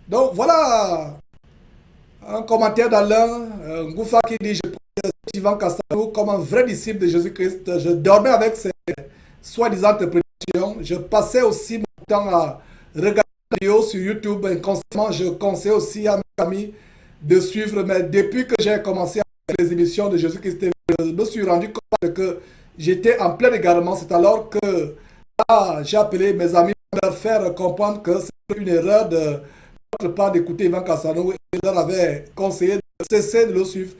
Donc voilà un commentaire d'Alain Ngoufa qui dit: je prends Ivan Castanou comme un vrai disciple de Jésus-Christ. Je dormais avec ses soi-disant prédictions. Je passais aussi mon temps à regarder des vidéos sur YouTube inconsciemment. Je conseille aussi à mes amis de suivre. Mais depuis que j'ai commencé à faire les émissions de Jésus-Christ, je me suis rendu compte que j'étais en plein égarement. C'est alors que j'ai appelé mes amis pour leur faire comprendre que c'est une erreur de notre part d'écouter Ivan Cassano, et je leur avait conseillé de cesser de le suivre.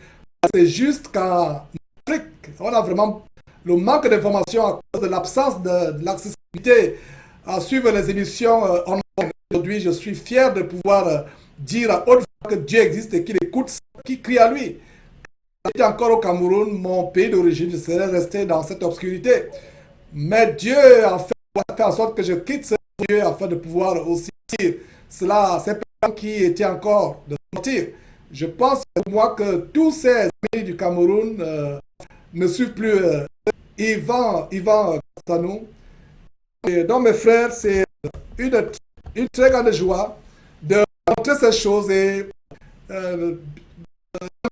C'est juste qu'en Afrique, on a vraiment le manque d'informations à cause de l'absence de l'accessibilité à suivre les émissions en ligne. Aujourd'hui, je suis fier de pouvoir dire à haute voix que Dieu existe et qu'il écoute ceux qui crient à lui. Si j'étais encore au Cameroun, mon pays d'origine, je serais resté dans cette obscurité. Mais Dieu a fait en sorte que je quitte ce Dieu afin de pouvoir aussi dire cela, ces personnes qui étaient encore de sortir. Je pense pour moi que tous ces amis du Cameroun ne suivent plus Ivan Castanou. Et donc mes frères, c'est une très grande joie de montrer ces choses et euh,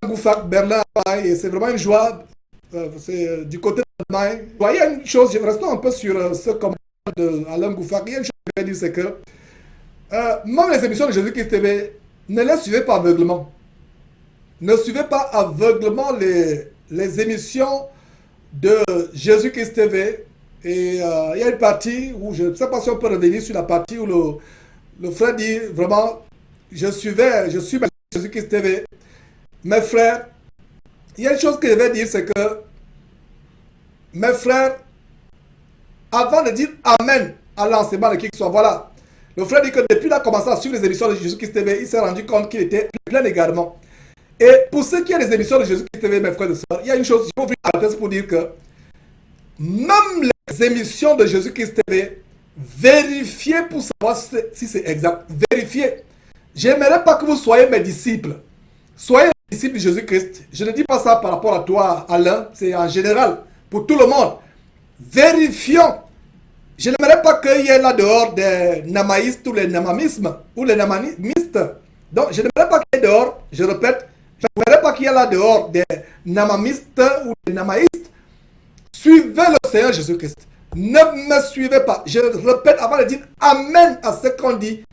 Goufak, Berlin, et c'est vraiment une joie. C'est du côté de l'Allemagne. Il y a une chose, restons un peu sur ce commentaire d'Alain Goufak. Il y a une chose que je vais dire, c'est que même les émissions de Jésus-Christ TV, ne les suivez pas aveuglement. Ne suivez pas aveuglement les émissions de Jésus-Christ TV. Et il y a une partie où, je ne sais pas si on peut revenir sur la partie où le frère dit vraiment: je suis Jésus-Christ TV. Mes frères, il y a une chose que je vais dire, c'est que, mes frères, avant de dire Amen à l'enseignement de qui que ce soit, voilà, le frère dit que depuis qu'il a commencé à suivre les émissions de Jésus-Christ TV, il s'est rendu compte qu'il était plein égarement. Et pour ceux qui ont les émissions de Jésus-Christ TV, mes frères et sœurs, il y a une chose, je vais ouvrir la parenthèse pour dire que même les émissions de Jésus-Christ TV, vérifiez pour savoir si c'est exact. Vérifiez. J'aimerais pas que vous soyez mes disciples. Soyez les disciples de Jésus-Christ. Je ne dis pas ça par rapport à toi, Alain, c'est en général, pour tout le monde. Vérifions. Je n'aimerais pas qu'il y ait là dehors des namaïstes ou les namamismes ou les namamistes. Donc, je n'aimerais pas qu'il y ait dehors, je répète, je n'aimerais pas qu'il y ait là dehors des namamistes ou des namaïstes. Suivez le Seigneur Jésus-Christ. Ne me suivez pas. Je répète avant de dire Amen à ce qu'on dit.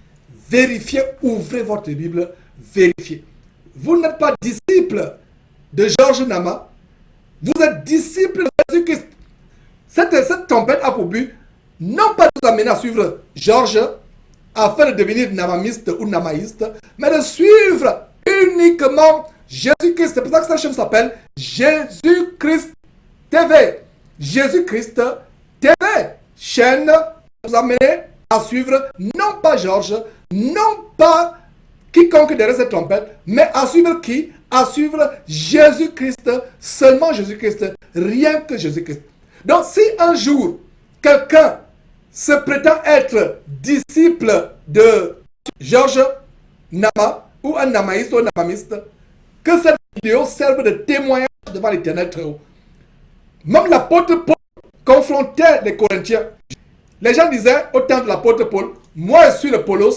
Vérifiez, ouvrez votre Bible, vérifiez. Vous n'êtes pas disciple de Georges Nama. Vous êtes disciple de Jésus-Christ. Cette tempête a pour but non pas de vous amener à suivre Georges afin de devenir namamiste ou namaïste, mais de suivre uniquement Jésus-Christ. C'est pour ça que cette chaîne s'appelle Jésus-Christ TV. Jésus-Christ TV. Chaîne vous amener à suivre non pas Georges, non pas quiconque derrière cette trompette, mais à suivre qui? À suivre Jésus-Christ, seulement Jésus-Christ, rien que Jésus-Christ. Donc si un jour, quelqu'un se prétend être disciple de Georges Nama, ou un namaïste ou un namamiste, que cette vidéo serve de témoignage devant l'Éternel très haut. Même l'apôtre Paul confrontait les Corinthiens. Les gens disaient au temps de l'apôtre Paul: moi je suis d'Apollos,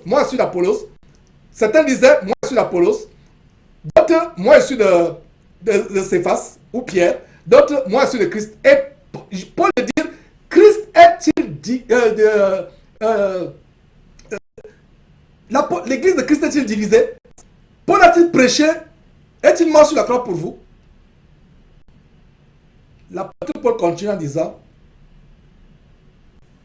moi je suis d'Apollos. Certains disaient: moi je suis d'Apollos. D'autres: moi je suis de Céphas ou Pierre. D'autres: moi je suis de Christ. Et Paul veut dire: Christ est-il l'église de Christ est-il divisée? Paul a-t-il prêché? Est-il mort sur la croix pour vous? L'apôtre Paul continue en disant: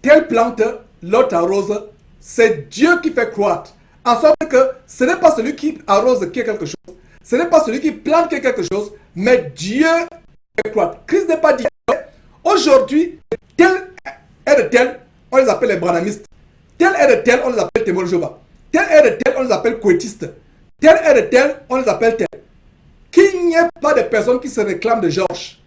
telle plante, l'autre arrose, c'est Dieu qui fait croître. En sorte que ce n'est pas celui qui arrose qui est quelque chose, ce n'est pas celui qui plante qui est quelque chose, mais Dieu fait croître. Christ n'est pas dit. Aujourd'hui, tel est de tel, on les appelle les branhamistes. Tel est de tel, on les appelle témoins de Jéhovah. Tel est de tel, on les appelle coétistes. Tel est de tel, on les appelle tel. Qu'il n'y ait pas de personnes qui se réclament de Georges.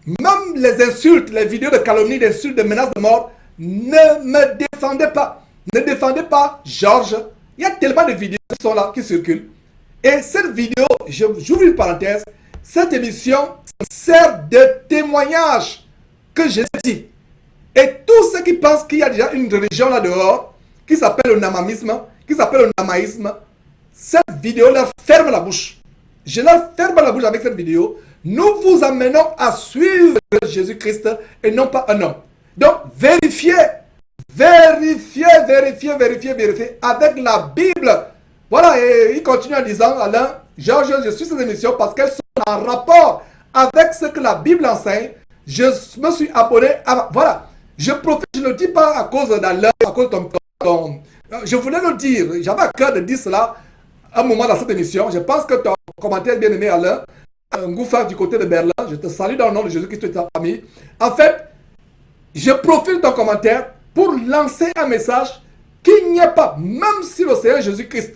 Même les insultes, les vidéos de calomnie, d'insultes, de menaces de mort, ne me défendez pas. Ne défendez pas Georges. Il y a tellement de vidéos qui sont là, qui circulent. Et cette vidéo, j'ouvre une parenthèse, cette émission sert de témoignage que j'ai dit. Et tous ceux qui pensent qu'il y a déjà une religion là dehors, qui s'appelle le namamisme, qui s'appelle le namaïsme, cette vidéo leur ferme la bouche. Je leur ferme la bouche avec cette vidéo. Nous vous amenons à suivre Jésus-Christ et non pas un homme. Donc, vérifiez avec la Bible. Voilà, et il continue en disant, Alain, Georges, je suis ces émissions parce qu'elles sont en rapport avec ce que la Bible enseigne. Je me suis abonné à... Voilà, je profite, je ne le dis pas à cause d'Alain, à cause de ton... Je voulais le dire, j'avais à cœur de dire cela un moment dans cette émission. Je pense que ton commentaire bien aimé Alain, un Ngoufa du côté de Berlin, je te salue dans le nom de Jésus-Christ et ta famille. En fait, je profite de ton commentaire pour lancer un message qu'il n'y ait pas, même si le Seigneur Jésus-Christ,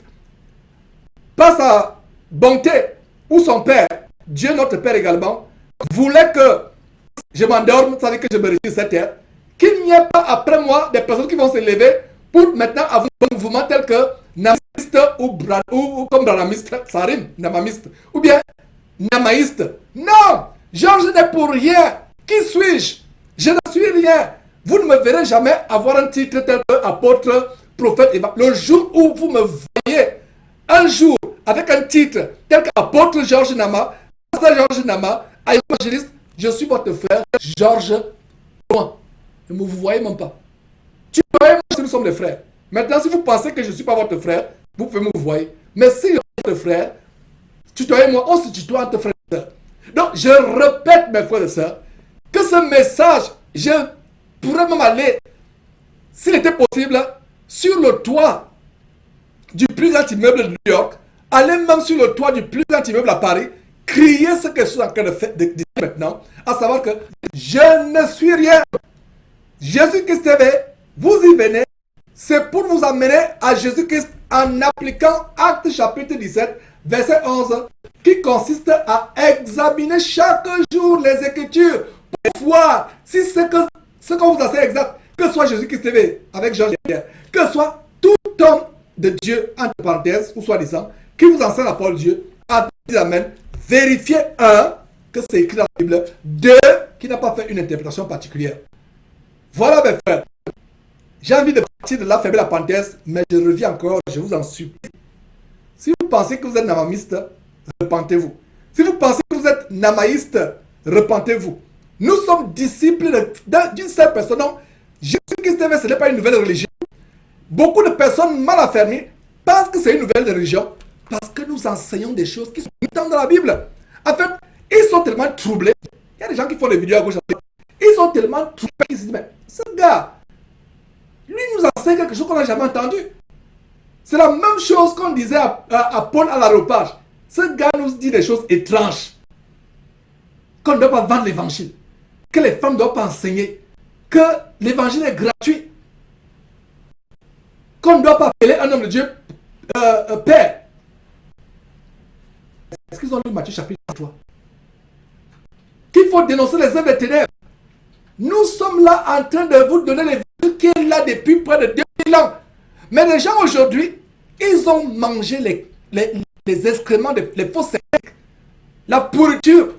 par sa bonté, ou son Père, Dieu notre Père également, voulait que je m'endorme, ça veut dire que je me retire cette terre, qu'il n'y ait pas après moi des personnes qui vont se lever pour maintenant avoir un mouvement tel que namiste ou comme branamiste, ça rime, namamiste, ou bien namaïste. Non, Georges n'est pour rien. Qui suis-je? Je ne suis rien. Vous ne me verrez jamais avoir un titre tel que apôtre, prophète, le jour où vous me voyez un jour avec un titre tel qu'apôtre Georges Nama, pasteur Georges Nama, évangéliste, je suis votre frère Georges loin. Ne vous voyez même pas. Tu vois, si nous sommes les frères. Maintenant, si vous pensez que je ne suis pas votre frère, vous pouvez me voir. Mais si je suis votre frère, tutoyez-moi, on se tutoie entre frères et sœurs. Donc, je répète, mes frères et sœurs, que ce message, je pourrais même aller, s'il était possible, sur le toit du plus grand immeuble de New York, aller même sur le toit du plus grand immeuble à Paris, crier ce que je suis en train de faire maintenant, à savoir que je ne suis rien. Jésus-Christ TV, vous y venez, c'est pour vous amener à Jésus-Christ en appliquant Actes chapitre 17, verset 11, qui consiste à examiner chaque jour les Écritures pour voir si ce qu'on vous enseigne exact, que soit Jésus-Christ TV avec Georges, que soit tout homme de Dieu, entre parenthèses, ou soi-disant, qui vous enseigne la parole de Dieu, amen, vérifiez, un, que c'est écrit dans la Bible, deux, qui n'a pas fait une interprétation particulière. Voilà mes frères. J'ai envie de partir de là, fermer la parenthèse, mais je reviens encore, je vous en supplie. Si vous pensez que vous êtes namamiste, repentez-vous. Si vous pensez que vous êtes namaïste, repentez-vous. Nous sommes disciples d'une seule personne. Donc, Jésus-Christ, ce n'est pas une nouvelle religion. Beaucoup de personnes mal affermies pensent que c'est une nouvelle religion parce que nous enseignons des choses qui sont dans la Bible. En fait, ils sont tellement troublés. Il y a des gens qui font des vidéos à gauche à droite. Ils sont tellement troublés qu'ils se disent, mais ce gars, lui nous enseigne quelque chose qu'on n'a jamais entendu. C'est la même chose qu'on disait à Paul à l'aéroport. Ce gars nous dit des choses étranges. Qu'on ne doit pas vendre l'évangile. Que les femmes ne doivent pas enseigner. Que l'évangile est gratuit. Qu'on ne doit pas appeler un homme de Dieu Père. Est-ce qu'ils ont lu Matthieu chapitre 3? Qu'il faut dénoncer les œuvres des ténèbres. Nous sommes là en train de vous donner l'évangile qui est là depuis près de 2000 ans. Mais les gens aujourd'hui, ils ont mangé les excréments, les fausses techniques, la pourriture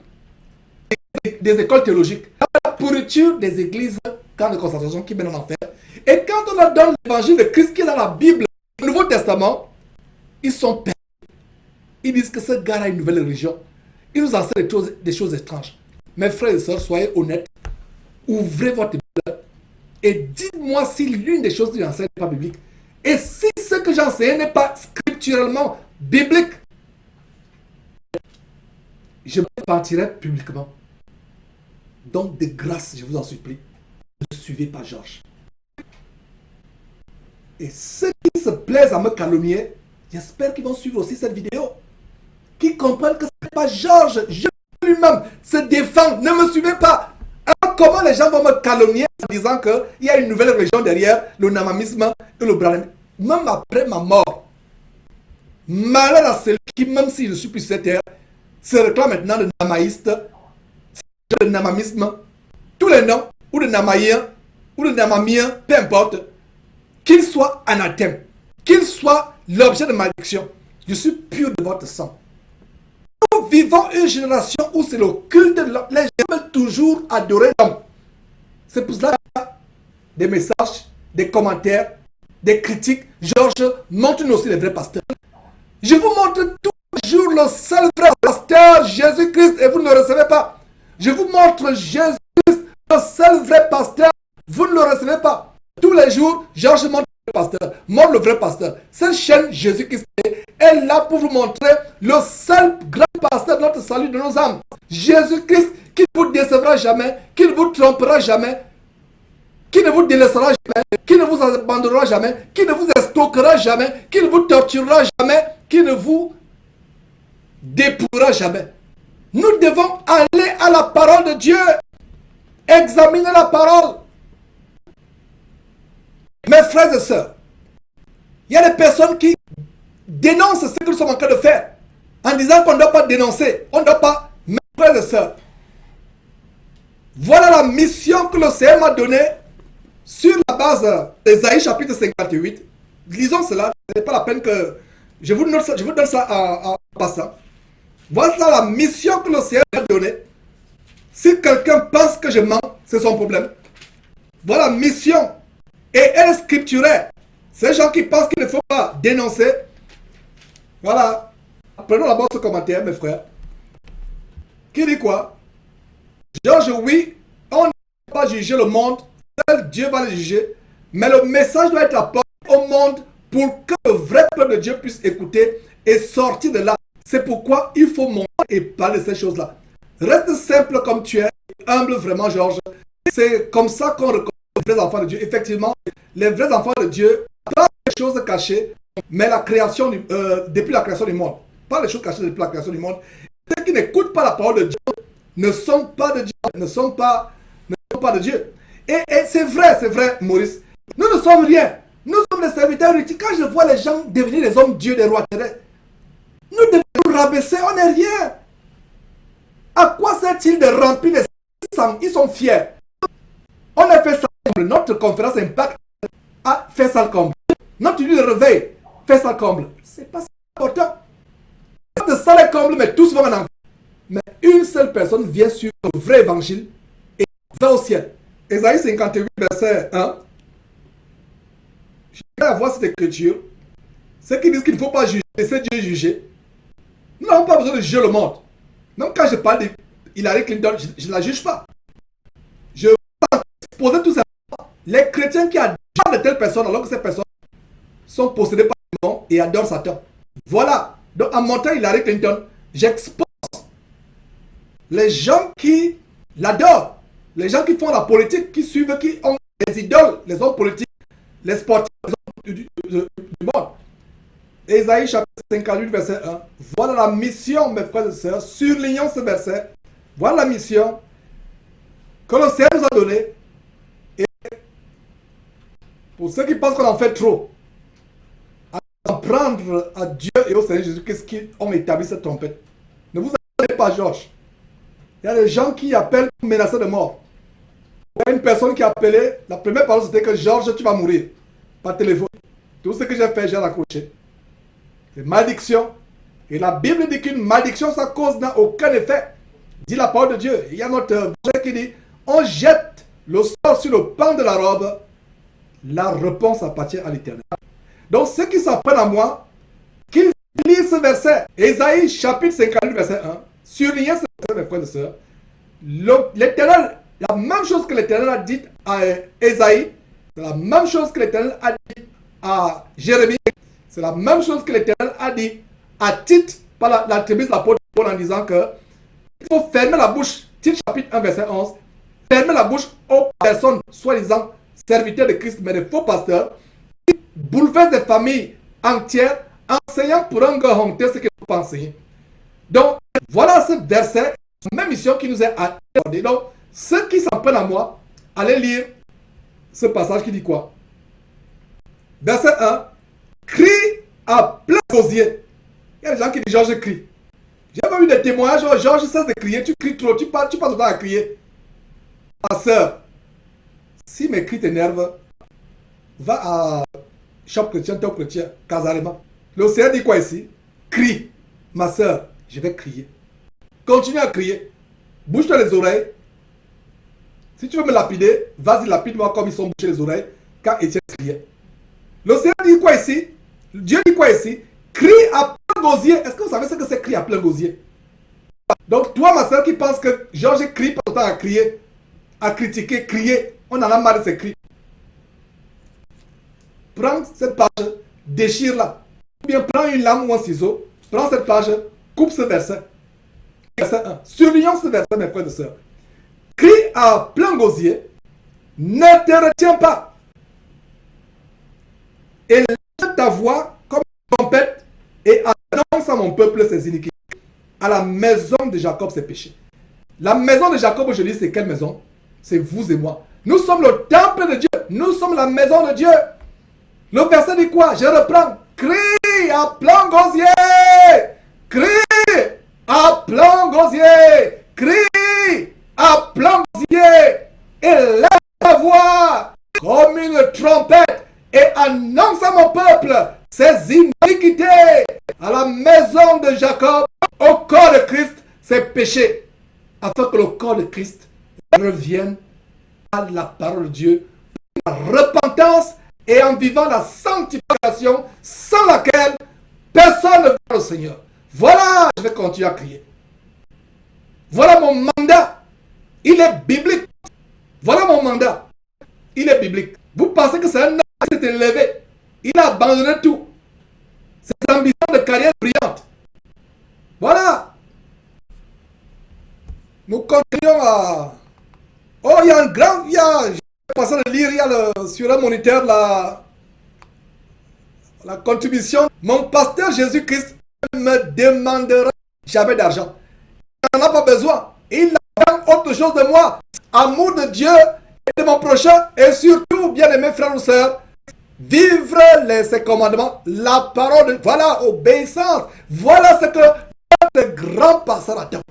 des écoles théologiques, la pourriture des églises, camps de concentration qui mènent en enfer. Et quand on leur donne l'évangile de Christ qui est dans la Bible, le Nouveau Testament, ils sont perdus. Ils disent que ce gars a une nouvelle religion. Il nous enseigne des choses étranges. Mes frères et sœurs, soyez honnêtes. Ouvrez votre Bible et dites-moi si l'une des choses que j'enseigne n'est pas biblique. Et si ce que j'enseigne n'est pas scripturalement biblique, je me partirai publiquement. Donc, de grâce, je vous en supplie, ne suivez pas Georges. Et ceux qui se plaisent à me calomnier, j'espère qu'ils vont suivre aussi cette vidéo. Qui comprennent que ce n'est pas Georges. Je lui-même se défend. Ne me suivez pas. Alors, comment les gens vont me calomnier en disant qu'il y a une nouvelle religion derrière le namamisme et le branamisme, même après ma mort. Malheur à celui qui, même si je suis plus sur cette terre, se réclame maintenant de namaïste, de namamisme, tous les noms, ou de namaïen, ou de namamien, peu importe, qu'il soit anathème, qu'il soit l'objet de malédiction. Je suis pur de votre sang. Nous vivons une génération où c'est le culte de l'homme. Les gens veulent toujours adorer l'homme. C'est pour cela qu'il y a des messages, des commentaires des critiques, Georges, montre-nous aussi les vrais pasteurs. Je vous montre tous les jours le seul vrai pasteur, Jésus-Christ, et vous ne le recevez pas. Je vous montre Jésus-Christ, le seul vrai pasteur, vous ne le recevez pas. Tous les jours, Georges montre le pasteur, montre le vrai pasteur. Cette chaîne Jésus-Christ est là pour vous montrer le seul grand pasteur de notre salut de nos âmes. Jésus-Christ qui ne vous décevra jamais, qui ne vous trompera jamais, qui ne vous délaissera jamais, qui ne vous abandonnera jamais, qui ne vous escroquera jamais, qui ne vous torturera jamais, qui ne vous dépouillera jamais. Nous devons aller à la parole de Dieu, examiner la parole. Mes frères et sœurs, il y a des personnes qui dénoncent ce que nous sommes en train de faire, en disant qu'on ne doit pas dénoncer, on ne doit pas. Mes frères et sœurs, voilà la mission que le Seigneur m'a donnée sur la base d'Ésaïe chapitre 58. Lisons cela, ce n'est pas la peine que je vous donne ça en passant. Voilà la mission que le Seigneur m'a donnée. Si quelqu'un pense que je mens, c'est son problème. Voilà la mission. Et elle est scripturaire. Ces gens qui pensent qu'il ne faut pas dénoncer. Voilà. Prenons d'abord ce commentaire, mes frères. Qui dit quoi? Georges, oui, on ne peut pas juger le monde. Seul Dieu va le juger. Mais le message doit être apporté au monde pour que le vrai peuple de Dieu puisse écouter et sortir de là. C'est pourquoi il faut montrer et parler de ces choses-là. Reste simple comme tu es, humble vraiment, Georges. C'est comme ça qu'on reconnaît les vrais enfants de Dieu. Effectivement, les vrais enfants de Dieu, pas les choses cachées, mais la création depuis la création du monde. Pas les choses cachées depuis la création du monde. Ceux qui n'écoutent pas la parole de Dieu ne sont pas de Dieu, ne sont pas de Dieu. Et c'est vrai, Maurice. Nous ne sommes rien. Nous sommes des serviteurs utiles. Quand je vois les gens devenir des hommes dieux, des rois terrestres, nous devons nous rabaisser, on n'est rien. À quoi sert-il de remplir les sangs? Ils sont fiers. On a fait ça comble. Notre conférence Impact a fait ça comble. Notre lieu de réveil fait ça comble. C'est pas si important. De ça les comble, mais tous vont en enfer. Mais une seule personne vient sur le vrai évangile et va au ciel. Ésaïe 58, verset 1. Je vais avoir cette écriture. Ceux qui disent qu'il ne faut pas juger, laissez Dieu juger. Nous n'avons pas besoin de juger le monde. Même quand je parle d'Hillary Clinton, je ne la juge pas. Je vais exposer tout simplement les chrétiens qui adorent de telles personnes alors que ces personnes sont possédées par le monde et adorent Satan. Voilà. Donc en montant Hillary Clinton, j'expose les gens qui l'adorent, les gens qui font la politique, qui suivent, qui ont les idoles, les hommes politiques, les sportifs, les hommes du monde. Ésaïe chapitre 58, verset 1. Voilà la mission, mes frères et sœurs. Surlignons ce verset. Voilà la mission que le Seigneur nous a donnée. Et pour ceux qui pensent qu'on en fait trop, à prendre à Dieu et au Seigneur Jésus-Christ qui ont établi cette trompette. Ne vous attendez pas, Georges. Il y a des gens qui appellent pour menacer de mort. Il y a une personne qui a appelé, la première parole c'était que Georges, tu vas mourir. Par téléphone. Tout ce que j'ai fait, j'ai raccroché. C'est malédiction. Et la Bible dit qu'une malédiction, sa cause n'a aucun effet. Dit la parole de Dieu. Il y a notre verset qui dit, on jette le sort sur le pan de la robe. La réponse appartient à l'Éternel. Donc ceux qui s'en prennent à moi, qu'ils lisent ce verset. Ésaïe chapitre 58, verset 1. Surlignez ce verset, mes frères et sœurs. L'Éternel, la même chose que l'Éternel a dit à Ésaïe, c'est la même chose que l'Éternel a dit à Jérémie. C'est la même chose que l'Éternel a dit à Tite par la tribu de l'apôtre Paul en disant que il faut fermer la bouche. Tite chapitre 1 verset 11. Fermer la bouche aux personnes soi-disant serviteurs de Christ mais de faux pasteurs qui bouleversent des familles entières enseignant pour un gars honteux ce qu'il ne faut pas enseigner. Donc voilà ce verset, la même mission qui nous est accordée. Donc ceux qui s'en prennent à moi, allez lire ce passage qui dit quoi? Verset 1. Crie à plein gosier. Il y a des gens qui disent Georges crie. J'ai même eu des témoignages où Georges cesse de crier, tu cries trop, tu passes tout le temps à crier. Ma soeur, si mes cris t'énervent, va à Shop Chrétien, Top Chrétien, Casarema. Le Seigneur dit quoi ici? Crie. Ma soeur, je vais crier. Continue à crier. Bouge-toi les oreilles. Si tu veux me lapider, vas-y lapide-moi comme ils sont bouchés les oreilles quand Étienne criait. Le Seigneur dit quoi ici? Dieu dit quoi ici? Crie à plein gosier. Est-ce que vous savez ce que c'est crie à plein gosier? Donc, toi, ma soeur, qui pense que Georges crie pas autant à crier, à critiquer, crier, on en a marre de ces cris. Prends cette page, déchire-la. Ou bien prends une lame ou un ciseau, prends cette page, coupe ce verset. Verset 1. Surlignons ce verset, mes frères et sœurs. Crie à plein gosier, ne te retiens pas. Et lève ta voix comme une trompette et annonce à mon peuple ses iniquités. À la maison de Jacob ses péchés. La maison de Jacob aujourd'hui, c'est quelle maison? C'est vous et moi. Nous sommes le temple de Dieu. Nous sommes la maison de Dieu. Le verset dit quoi? Je reprends. Crie à plein gosier. Crie à plein gosier. Crie à plein gosier. Et lève ta voix comme une trompette et annonce à mon peuple ses iniquités. À la maison de Jacob, au corps de Christ, ses péchés, afin que le corps de Christ revienne à la parole de Dieu, la repentance et en vivant la sanctification sans laquelle personne ne verra le Seigneur. Voilà, je vais continuer à crier. Voilà mon mandat. Il est biblique. Voilà mon mandat. Il est biblique. Vous pensez que c'est un homme qui s'est élevé. Il a abandonné tout. Ses ambitions de carrière brillante. Voilà. Nous continuons à... Oh, il y a un grand... Je vais passer à lire, il y a sur le moniteur la contribution. Mon pasteur Jésus-Christ ne me demandera jamais d'argent. Il n'en a pas besoin. Il attend autre chose de moi. Amour de Dieu et de mon prochain. Et surtout, bien aimés frères ou sœurs, vivre ses commandements. La parole, voilà, obéissance. Voilà ce que le grand pasteur attend.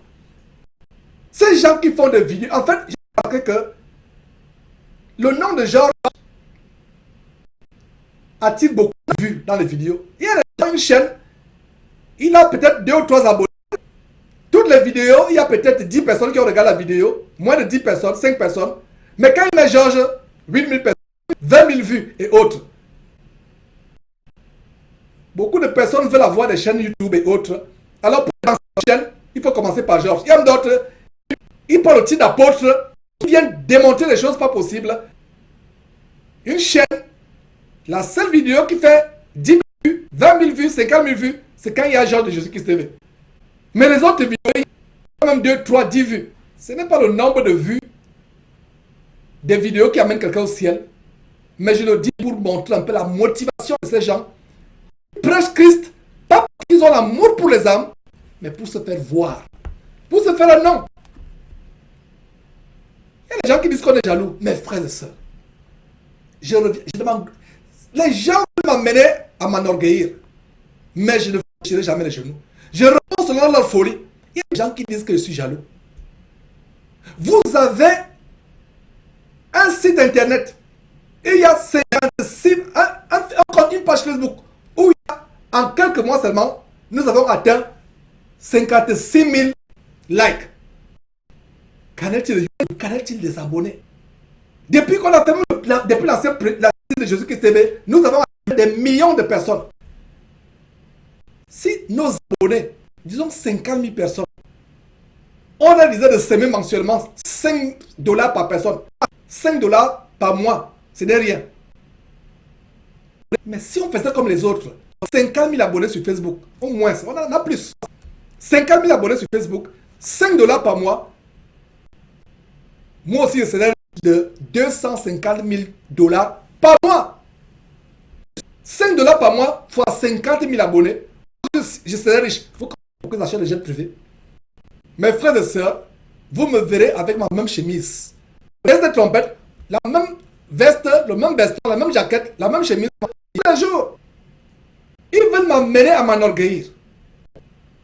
Ces gens qui font des vidéos, en fait, j'ai remarqué que le nom de Georges attire beaucoup de vues dans les vidéos. Il y a une chaîne, il a peut-être 2 ou 3 abonnés. Toutes les vidéos, il y a peut-être 10 personnes qui ont regardé la vidéo, moins de 10 personnes, 5 personnes. Mais quand il met Georges, 8000 personnes, 20 000 vues et autres. Beaucoup de personnes veulent avoir des chaînes YouTube et autres. Alors pour dans cette chaîne, il faut commencer par Georges. Il y a d'autres, ils prennent le titre d'apôtre, ils viennent démontrer des choses pas possibles. Une chaîne, la seule vidéo qui fait 10 000 vues, 20 000 vues, 50 000 vues, c'est quand il y a Georges de Jésus-Christ TV. Mais les autres vidéos, il y a même 2, 3, 10 vues. Ce n'est pas le nombre de vues des vidéos qui amènent quelqu'un au ciel. Mais je le dis pour montrer un peu la motivation de ces gens. Ils prêchent Christ, pas parce qu'ils ont l'amour pour les âmes, mais pour se faire voir. Pour se faire un nom. Il y a des gens qui disent qu'on est jaloux. Mes frères et sœurs, je demande, les gens veulent m'amener à m'enorgueillir, mais je ne fléchirai jamais les genoux. Je réponds selon leur folie. Il y a des gens qui disent que je suis jaloux. Vous avez un site internet et il y a 56, une page Facebook où il y a, en quelques mois seulement, nous avons atteint 56 000 likes. Qu'en est-il des abonnés? Depuis qu'on a fait, depuis l'ancien de Jésus-Christ TV, nous avons atteint des millions de personnes. Si nos abonnés, disons 50 000 personnes, on a l'idée de s'aimer mensuellement $5 par personne, $5 par mois, ce n'est rien. Mais si on faisait comme les autres, 50 000 abonnés sur Facebook, au moins, on en a plus. 50 000 abonnés sur Facebook, $5 par mois, moi aussi, je serais de $250 000 par mois. $5 par mois fois 50 000 abonnés, je serai riche. Il faut que j'achète des jets privés. Mes frères et sœurs, vous me verrez avec ma même chemise, veste de trompette, la même veste, le même veston, la même jaquette, la même chemise. Tous les jours, ils veulent m'amener à m'enorgueillir.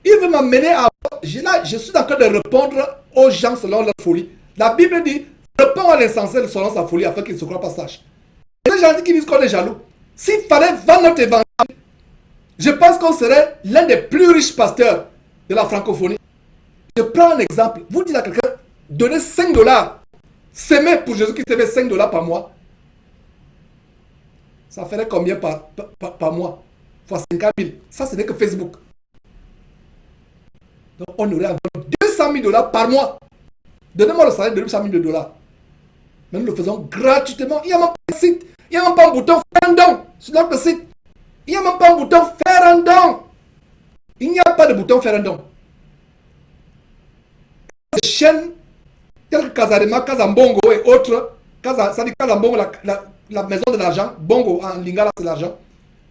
Ils veulent m'amener à... Je suis en train de répondre aux gens selon leur folie. La Bible dit, réponds à l'insensé selon sa folie afin qu'il ne se croit pas sage. Les gens qui disent qu'on est jaloux. S'il fallait vendre notre évangile, je pense qu'on serait l'un des plus riches pasteurs de la francophonie. Je prends un exemple. Vous dites à quelqu'un, donnez $5. S'aimer pour Jésus qui te fait $5 par mois. Ça ferait combien par mois? Fois 50 000. Ça, ce n'est que Facebook. Donc, on aurait environ 200 000 dollars par mois. Donnez-moi le salaire de 200 000 dollars. Mais nous le faisons gratuitement. Il n'y a même pas de site. Il n'y a même pas un bouton faire un don sur notre site. Il n'y a même pas un bouton faire un don. Il n'y a pas de bouton faire un don. Les chaînes telles que Kazarema, Kazambongo et autres, ça dit Kazambongo, la maison de l'argent, Bongo en lingala c'est l'argent.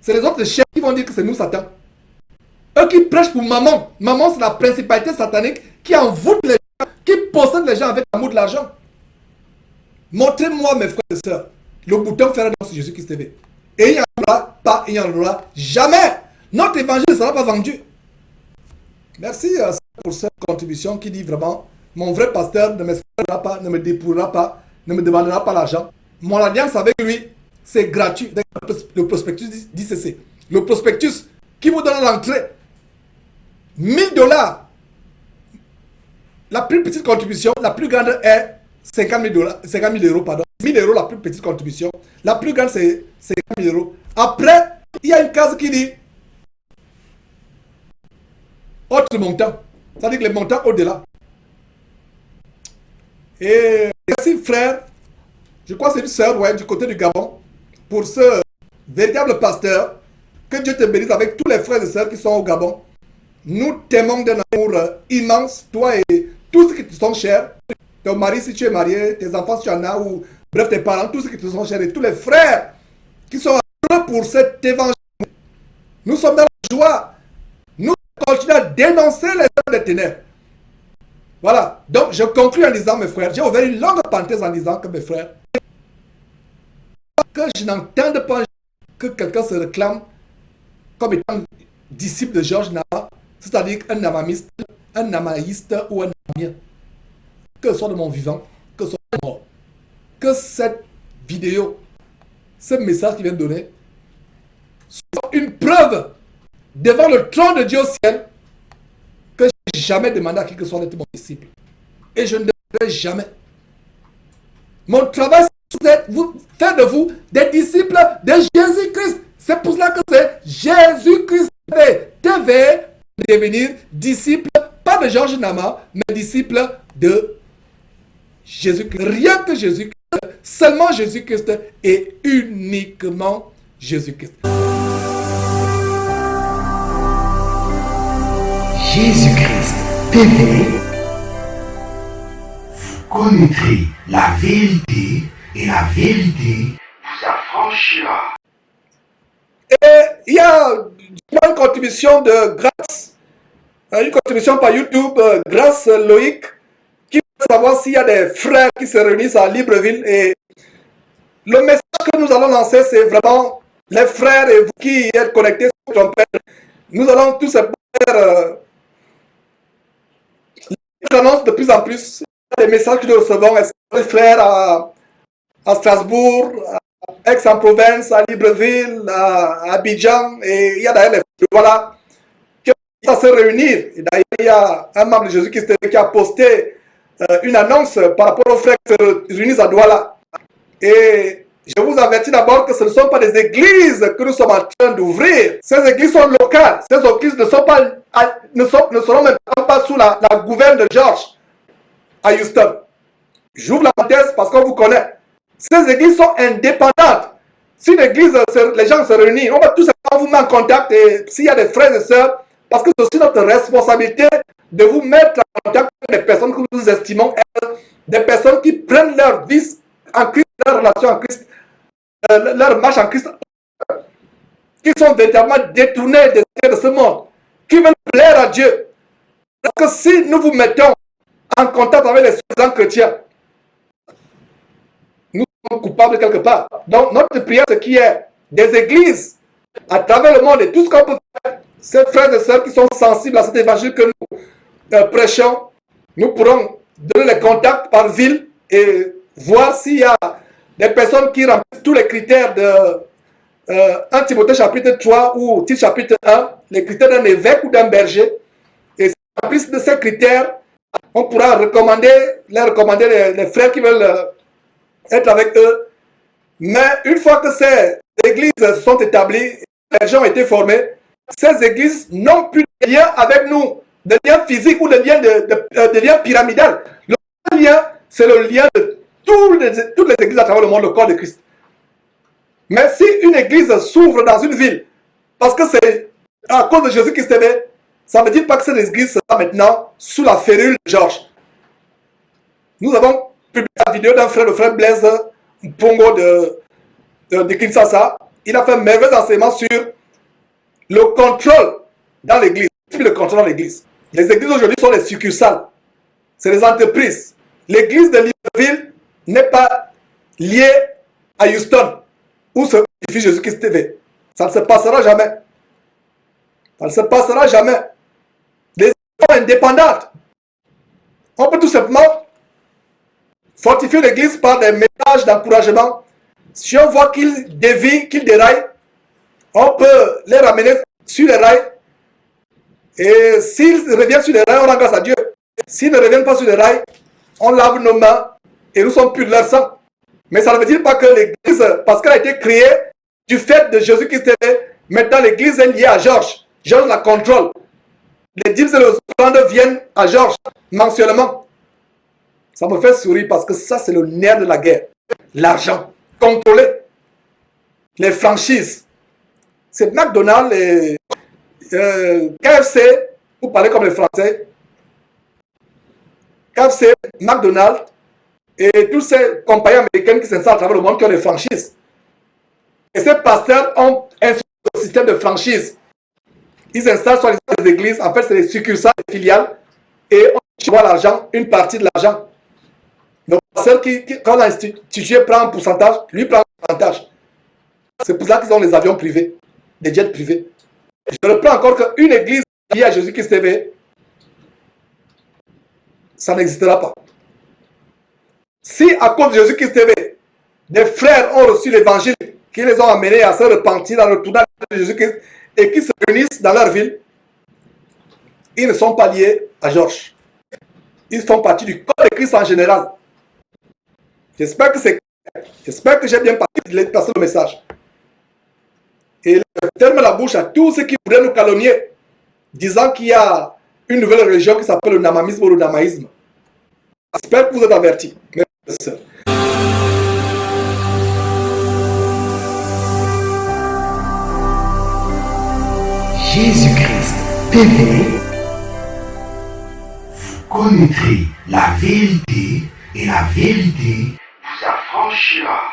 C'est les autres chaînes qui vont dire que c'est nous Satan. Eux qui prêchent pour maman. Maman c'est la principalité satanique qui envoûte les gens, qui possède les gens avec l'amour de l'argent. Montrez-moi mes frères et sœurs le bouton faire un don sur Jésus-Christ TV. Et il n'y en aura pas, il n'y en aura jamais. Notre évangile ne sera pas vendu. Merci pour cette contribution qui dit vraiment, mon vrai pasteur ne m'exclura pas, ne me dépouillera pas, ne me demandera pas l'argent. Mon alliance avec lui, c'est gratuit. Le prospectus d'ICC. Le prospectus qui vous donne l'entrée. 1000 dollars. La plus petite contribution, la plus grande est 50 000 dollars, 50 000 euros, pardon. 1000 euros la plus petite contribution. La plus grande c'est 50 000 euros. Après, il y a une case qui dit autre montant. C'est-à-dire que les montants au-delà. Et merci frère, je crois que c'est une sœur, ouais, du côté du Gabon, pour ce véritable pasteur. Que Dieu te bénisse avec tous les frères et sœurs qui sont au Gabon. Nous t'aimons d'un amour immense, toi et tous ceux qui te sont chers. Ton mari si tu es marié, tes enfants si tu en as, ou bref tes parents, tous ceux qui te sont chers et tous les frères qui sont heureux pour cet évangile. Nous sommes dans la joie. Nous continuons à dénoncer les œuvres des ténèbres. Voilà. Donc je conclue en disant, mes frères, j'ai ouvert une longue parenthèse en disant que mes frères, que je n'entende pas que quelqu'un se réclame comme étant disciple de Georges Nama, c'est-à-dire un namamiste, un namaïste ou un namien. Que ce soit de mon vivant, que ce soit de mort. Que cette vidéo, ce message qu'il vient de donner, soit une preuve devant le trône de Dieu au ciel que je n'ai jamais demandé à qui que ce soit d'être mon disciple. Et je ne demanderai jamais. Mon travail, c'est faire de vous des disciples de Jésus-Christ. C'est pour cela que c'est Jésus-Christ TV devenir disciple, pas de Georges Nama, mais disciple de Jésus-Christ. Rien que Jésus-Christ, seulement Jésus-Christ et uniquement Jésus-Christ. Jésus-Christ TV, vous connaîtrez la vérité et la vérité vous affranchira. Et il y a une contribution de Grâce, une contribution par YouTube, Grâce Loïc, qui veut savoir s'il y a des frères qui se réunissent à Libreville. Et le message que nous allons lancer, c'est vraiment les frères et vous qui êtes connectés sur ton père. Nous allons tous faire les annonces de plus en plus. Les messages que nous recevons, est-ce que les frères à Strasbourg, à Aix-en-Provence, à Libreville, à Abidjan, et il y a d'ailleurs les frères, voilà, qui vont se réunir. Et d'ailleurs, il y a un membre de Jésus-Christ qui a posté une annonce par rapport aux frères qui se réunissent à Douala. Et je vous avertis d'abord que ce ne sont pas des églises que nous sommes en train d'ouvrir. Ces églises sont locales. Ces églises ne seront même pas sous la gouverne de George à Houston. J'ouvre la parenthèse parce qu'on vous connaît. Ces églises sont indépendantes. Si l'église, les gens se réunissent, on va tout simplement vous mettre en contact. Et s'il y a des frères et sœurs, parce que c'est aussi notre responsabilité de vous mettre en contact avec des personnes que nous estimons être des personnes qui prennent leur vie en Christ, leur relation en Christ, leur marche en Christ, qui sont véritablement détournés des affaires de ce monde, qui veulent plaire à Dieu. Parce que si nous vous mettons en contact avec les soi-disant chrétiens, nous sommes coupables quelque part. Donc notre prière, c'est qu'il y ait des églises à travers le monde et tout ce qu'on peut faire, ces frères et sœurs qui sont sensibles à cet évangile que nous prêchons, nous pourrons donner les contacts par ville et voir s'il y a des personnes qui remplissent tous les critères de 1 Timothée chapitre 3 ou Tite chapitre 1, les critères d'un évêque ou d'un berger. Et s'ils remplissent de ces critères, on pourra les recommander les frères qui veulent être avec eux Mais une fois que ces églises sont établies, les gens ont été formés, ces églises n'ont plus de lien avec nous, de lien physique ou de lien pyramidal. Le lien, c'est le lien de toutes les églises à travers le monde, le corps de Christ. Mais si une église s'ouvre dans une ville, parce que c'est à cause de Jésus-Christ, ça ne veut dire pas que cette église sera maintenant sous la férule de Georges. Nous avons publié la vidéo d'un frère, le frère Blaise Pongo de Kinshasa. Il a fait un merveilleux enseignement sur le contrôle dans l'église. Le contrôle dans l'église. Les églises aujourd'hui sont les succursales. C'est les entreprises. L'église de Libreville n'est pas liée à Houston, où se diffuse Jésus-Christ TV. Ça ne se passera jamais. Ça ne se passera jamais. Les églises sont indépendantes. On peut tout simplement fortifier l'église par des messages d'encouragement. Si on voit qu'ils dévient, qu'ils déraillent, on peut les ramener sur les rails. Et s'ils reviennent sur les rails, on rend grâce à Dieu. S'ils ne reviennent pas sur les rails, on lave nos mains et nous sommes purs de leur sang. Mais ça ne veut dire pas que l'église, parce qu'elle a été créée du fait de Jésus-Christ, maintenant l'église est liée à Georges. Georges la contrôle. Les dîmes et les offrandes viennent à Georges mensuellement. Ça me fait sourire parce que ça, c'est le nerf de la guerre. L'argent. Contrôler. Les franchises. C'est McDonald's et KFC, pour parler comme les Français. KFC, McDonald's et toutes ces compagnies américaines qui s'installent à travers le monde qui ont des franchises. Et ces pasteurs ont un système de franchise. Ils installent sur les églises. En fait, c'est les succursales, les filiales. Et on voit l'argent, une partie de l'argent. Le pasteur quand l'institut prend un pourcentage, lui prend un pourcentage. C'est pour ça qu'ils ont les avions privés, des jets privés. Je reprends encore qu'une église liée à Jésus-Christ TV, ça n'existera pas. Si à cause de Jésus-Christ TV, des frères ont reçu l'évangile, qui les ont amenés à se repentir, à retourner à Jésus-Christ, et qui se réunissent dans leur ville, ils ne sont pas liés à Georges. Ils font partie du corps de Christ en général. J'espère que c'est clair. J'espère que j'ai bien passé le message. Et je ferme la bouche à tous ceux qui voudraient nous calomnier, disant qu'il y a une nouvelle religion qui s'appelle le namamisme ou le namaïsme. J'espère que vous êtes avertis. Merci, sœur. Jésus-Christ TV, vous connaîtrez la vérité et la vérité vous affranchira.